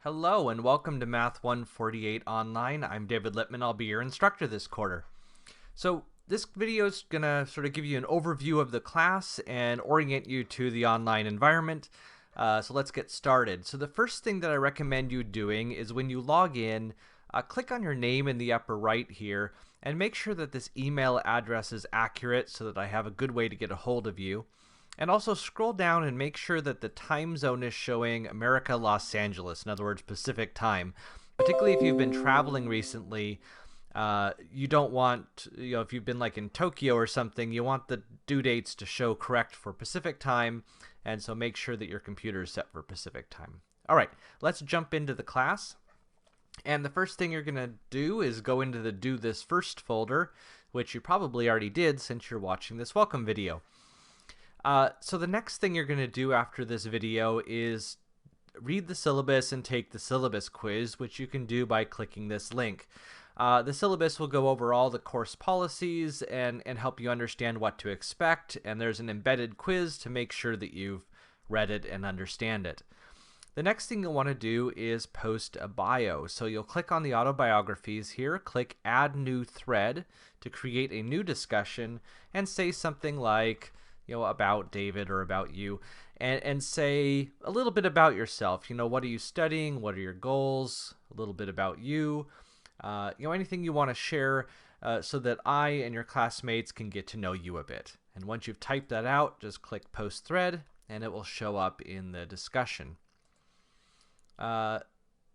Hello and welcome to Math 148 Online. I'm David Lippman. I'll be your instructor this quarter. So this video is going to sort of give you an overview of the class and orient you to the online environment. So let's get started. So the first thing that I recommend you doing is when you log in, click on your name in the upper right here and make sure that this email address is accurate so that I have a good way to get a hold of you. And also scroll down and make sure that the time zone is showing America, Los Angeles, in other words, Pacific time. Particularly if you've been traveling recently, you don't want, if you've been like in Tokyo or something, you want the due dates to show correct for Pacific time, and so make sure that your computer is set for Pacific time. All right, let's jump into the class. And the first thing you're going to do is go into the Do This First folder, which you probably already did since you're watching this welcome video. So the next thing you're going to do after this video is read the syllabus and take the syllabus quiz, which you can do by clicking this link. The syllabus will go over all the course policies and help you understand what to expect, and there's an embedded quiz to make sure that you've read it and understand it. The next thing you'll want to do is post a bio. So you'll click on the autobiographies here, click Add New Thread to create a new discussion, and say something like, about David or about you, and say a little bit about yourself. What are you studying? What are your goals? A little bit about you. Anything you want to share so that I and your classmates can get to know you a bit. And once you've typed that out, just click Post Thread, and it will show up in the discussion.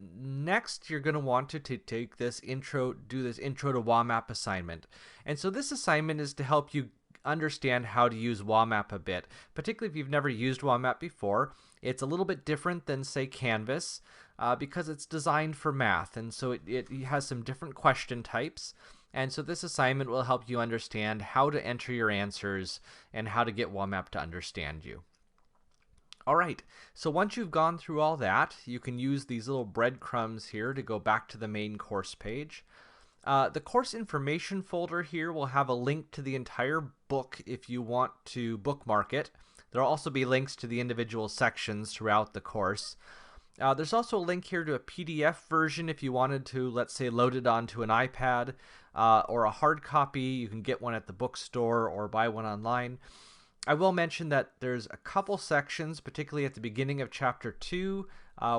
Next, you're going to want to take this intro to WAMAP assignment. And so this assignment is to help you understand how to use WAMAP a bit, particularly if you've never used WAMAP before. It's a little bit different than, say, Canvas because it's designed for math, and so it has some different question types. And so this assignment will help you understand how to enter your answers and how to get WAMAP to understand you. All right, so once you've gone through all that, you can use these little breadcrumbs here to go back to the main course page. The course information folder here will have a link to the entire book if you want to bookmark it. There will also be links to the individual sections throughout the course. There's also a link here to a PDF version if you wanted to, let's say, load it onto an iPad or a hard copy. You can get one at the bookstore or buy one online. I will mention that there's a couple sections, particularly at the beginning of Chapter 2,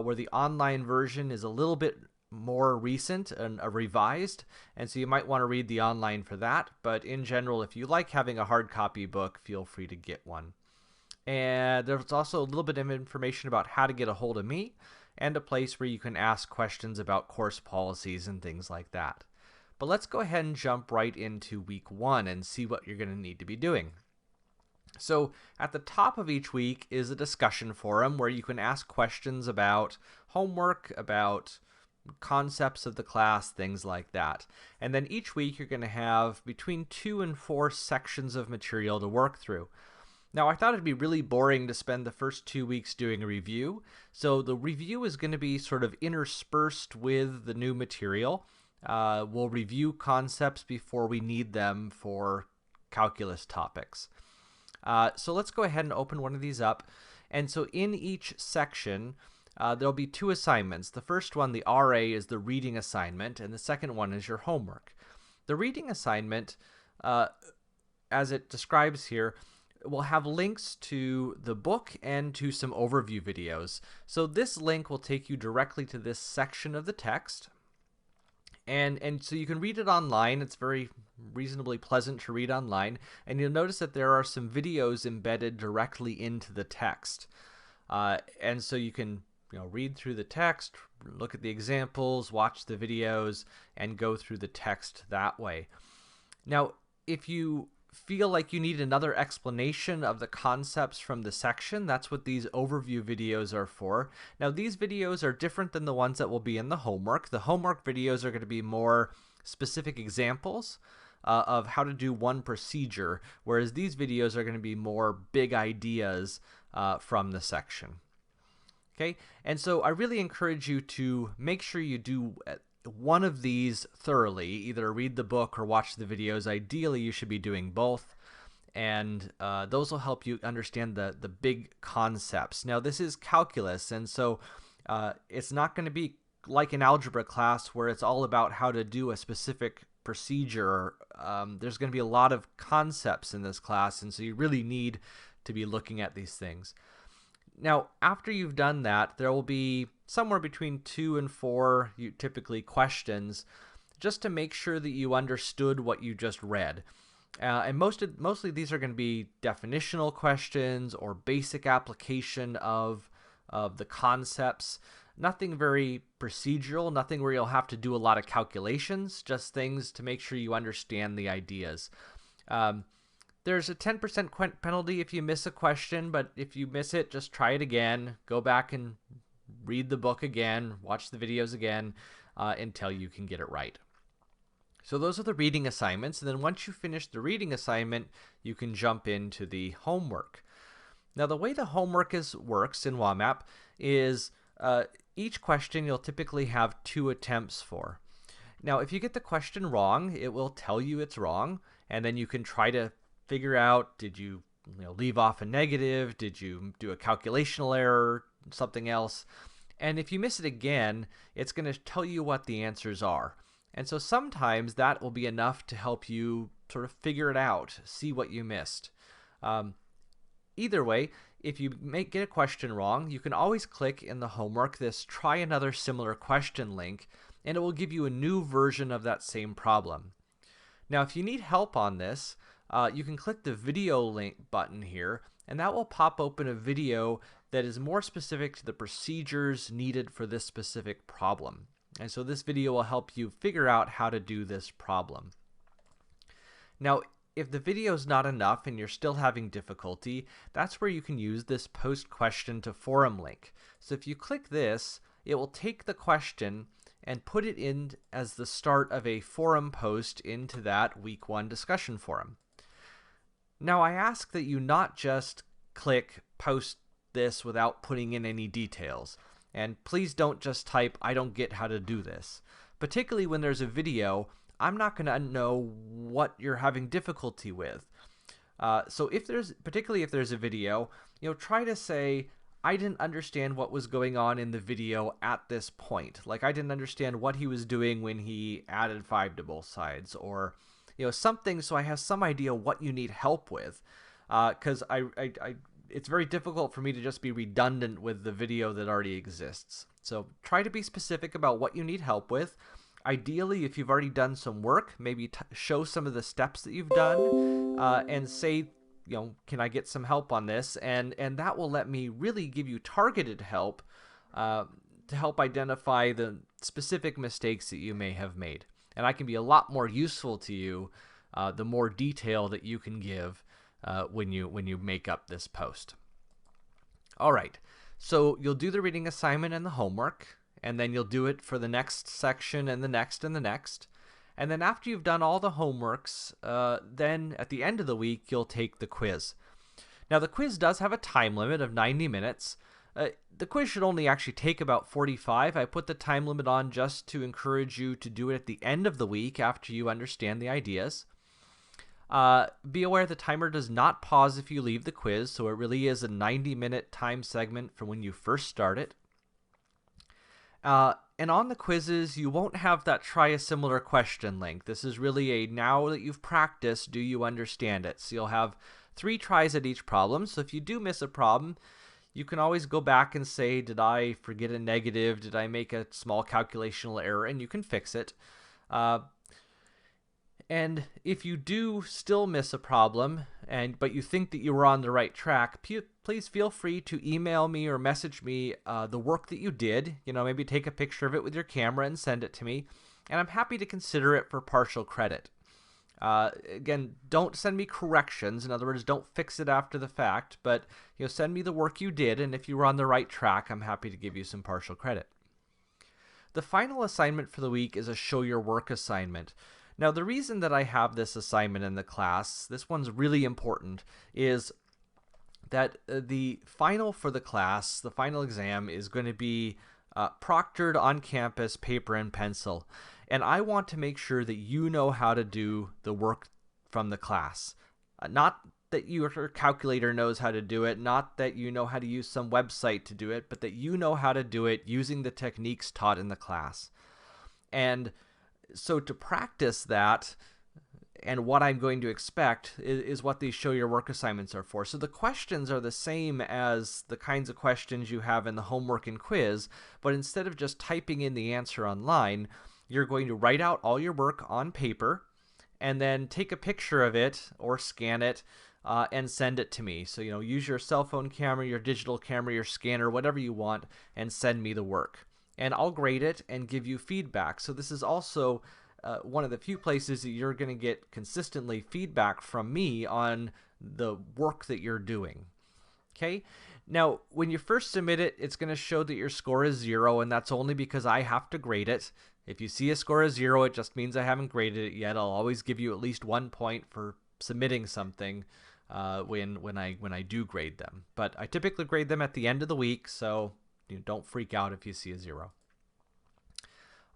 where the online version is a little bit more recent and revised, and so you might want to read the online for that. But in general, if you like having a hard copy book, feel free to get one. And there's also a little bit of information about how to get a hold of me and a place where you can ask questions about course policies and things like that. But let's go ahead and jump right into week 1 and see what you're going to need to be doing. So at the top of each week is a discussion forum where you can ask questions about homework, about concepts of the class, things like that. And then each week you're going to have between 2 and 4 sections of material to work through. Now, I thought it'd be really boring to spend the first 2 weeks doing a review, so the review is going to be sort of interspersed with the new material. We'll review concepts before we need them for calculus topics. So let's go ahead and open one of these up. And so in each section, there'll be 2 assignments. The first one, the RA, is the reading assignment, and the second one is your homework. The reading assignment, as it describes here, will have links to the book and to some overview videos. So this link will take you directly to this section of the text. And so you can read it online. It's very reasonably pleasant to read online. And you'll notice that there are some videos embedded directly into the text. And so you can read through the text, look at the examples, watch the videos, and go through the text that way. Now, if you feel like you need another explanation of the concepts from the section, that's what these overview videos are for. Now, these videos are different than the ones that will be in the homework. The homework videos are going to be more specific examples of how to do one procedure, whereas these videos are going to be more big ideas from the section. Okay, and so I really encourage you to make sure you do one of these thoroughly, either read the book or watch the videos. Ideally, you should be doing both, and those will help you understand the big concepts. Now, this is calculus, and so It's not going to be like an algebra class where it's all about how to do a specific procedure. There's going to be a lot of concepts in this class, and so you really need to be looking at these things. Now, after you've done that, there will be somewhere between 2 and 4 typically questions, just to make sure that you understood what you just read. And mostly these are going to be definitional questions or basic application of the concepts. Nothing very procedural, nothing where you'll have to do a lot of calculations, just things to make sure you understand the ideas. There's a 10% penalty if you miss a question, but if you miss it, just try it again. Go back and read the book again, watch the videos again, until you can get it right. So those are the reading assignments, and then once you finish the reading assignment, you can jump into the homework. Now, the way the homework works in WAMAP is each question you'll typically have 2 attempts for. Now, if you get the question wrong, it will tell you it's wrong, and then you can try to figure out, did you leave off a negative? Did you do a calculational error? Something else? And if you miss it again, it's going to tell you what the answers are. And so sometimes that will be enough to help you sort of figure it out, see what you missed. Either way, if you get a question wrong, you can always click in the homework this try another similar question link, and it will give you a new version of that same problem. Now, if you need help on this, you can click the video link button here, and that will pop open a video that is more specific to the procedures needed for this specific problem. And so this video will help you figure out how to do this problem. Now, if the video is not enough and you're still having difficulty, that's where you can use this post question to forum link. So if you click this, it will take the question and put it in as the start of a forum post into that week 1 discussion forum. Now, I ask that you not just click post this without putting in any details. And please don't just type, I don't get how to do this. Particularly when there's a video, I'm not going to know what you're having difficulty with. So particularly if there's a video, try to say, I didn't understand what was going on in the video at this point. Like, I didn't understand what he was doing when he added 5 to both sides, or something, so I have some idea what you need help with. Because it's very difficult for me to just be redundant with the video that already exists. So try to be specific about what you need help with. Ideally, if you've already done some work, maybe show some of the steps that you've done, and say, can I get some help on this? And that will let me really give you targeted help to help identify the specific mistakes that you may have made. And I can be a lot more useful to you the more detail that you can give when you make up this post. All right, so you'll do the reading assignment and the homework, and then you'll do it for the next section and the next and the next. And then after you've done all the homeworks, then at the end of the week, you'll take the quiz. Now, the quiz does have a time limit of 90 minutes. The quiz should only actually take about 45. I put the time limit on just to encourage you to do it at the end of the week after you understand the ideas. Be aware the timer does not pause if you leave the quiz, so it really is a 90-minute time segment from when you first start it. And on the quizzes, you won't have that try a similar question link. This is really a now that you've practiced, do you understand it? So you'll have 3 tries at each problem. So if you do miss a problem, you can always go back and say, did I forget a negative? Did I make a small calculational error? And you can fix it. And if you do still miss a problem, but you think that you were on the right track, please feel free to email me or message me the work that you did. Maybe take a picture of it with your camera and send it to me. And I'm happy to consider it for partial credit. Again, don't send me corrections. In other words, don't fix it after the fact. But send me the work you did, and if you were on the right track, I'm happy to give you some partial credit. The final assignment for the week is a show your work assignment. Now, the reason that I have this assignment in the class, this one's really important, is that the final for the class, the final exam, is going to be proctored on campus, paper and pencil. And I want to make sure that you know how to do the work from the class. Not that your calculator knows how to do it, not that you know how to use some website to do it, but that you know how to do it using the techniques taught in the class. And so to practice that, and what I'm going to expect is what these show your work assignments are for. So the questions are the same as the kinds of questions you have in the homework and quiz, but instead of just typing in the answer online, you're going to write out all your work on paper and then take a picture of it or scan it and send it to me. So, use your cell phone camera, your digital camera, your scanner, whatever you want, and send me the work. And I'll grade it and give you feedback. So this is also one of the few places that you're going to get consistently feedback from me on the work that you're doing. Okay? Now, when you first submit it, it's going to show that your score is 0, and that's only because I have to grade it. If you see a score of 0, it just means I haven't graded it yet. I'll always give you at least 1 point for submitting something when I do grade them. But I typically grade them at the end of the week, so don't freak out if you see a 0.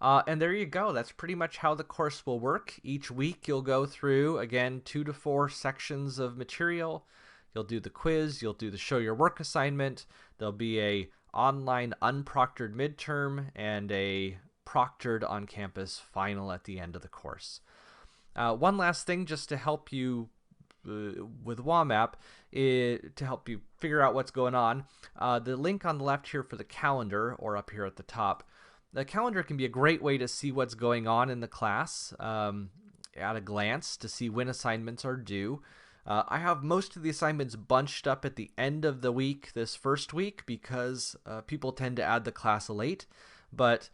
And there you go. That's pretty much how the course will work. Each week you'll go through, again, 2 to 4 sections of material. You'll do the quiz, you'll do the show your work assignment, there'll be a online unproctored midterm, and a proctored on-campus final at the end of the course. One last thing just to help you with WAMAP, to help you figure out what's going on, the link on the left here for the calendar, or up here at the top. The calendar can be a great way to see what's going on in the class at a glance, to see when assignments are due. I have most of the assignments bunched up at the end of the week, this first week, because people tend to add the class late. But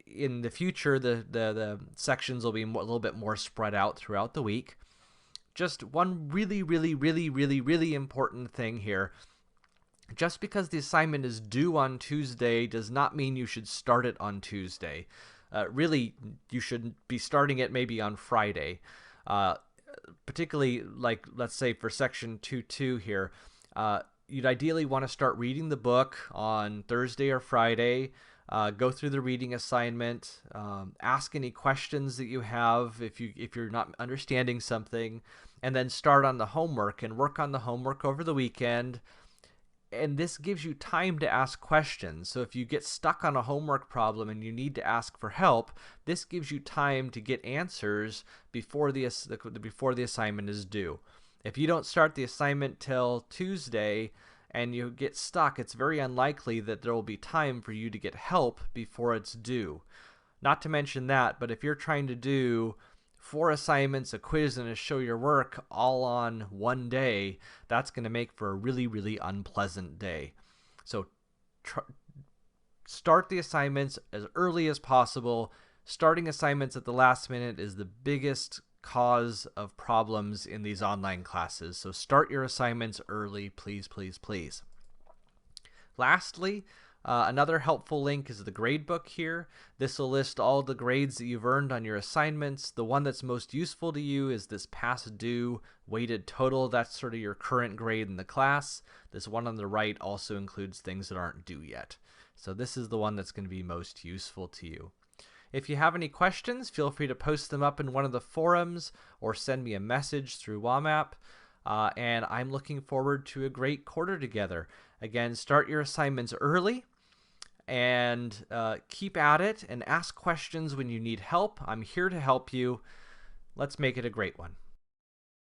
in the future, the sections will be a little bit more spread out throughout the week. Just one really, really, really, really, really important thing here. Just because the assignment is due on Tuesday does not mean you should start it on Tuesday. Really, you should be starting it maybe on Friday. Particularly, like, let's say for section 2.2 here, you'd ideally want to start reading the book on Thursday or Friday, go through the reading assignment, ask any questions that you have if you're not understanding something, and then start on the homework and work on the homework over the weekend. And this gives you time to ask questions. So if you get stuck on a homework problem and you need to ask for help, this gives you time to get answers before the assignment is due. If you don't start the assignment till Tuesday and you get stuck, it's very unlikely that there will be time for you to get help before it's due. Not to mention that, but if you're trying to do 4 assignments, a quiz, and a show your work all on one day, that's going to make for a really, really unpleasant day. So start the assignments as early as possible. Starting assignments at the last minute is the biggest cause of problems in these online classes. So start your assignments early, please, please, please. Lastly, another helpful link is the gradebook here. This will list all the grades that you've earned on your assignments. The one that's most useful to you is this past due weighted total. That's sort of your current grade in the class. This one on the right also includes things that aren't due yet. So this is the one that's going to be most useful to you. If you have any questions, feel free to post them up in one of the forums or send me a message through WAMAP. And I'm looking forward to a great quarter together. Again, start your assignments early. And keep at it and ask questions when you need help. I'm here to help you. Let's make it a great one.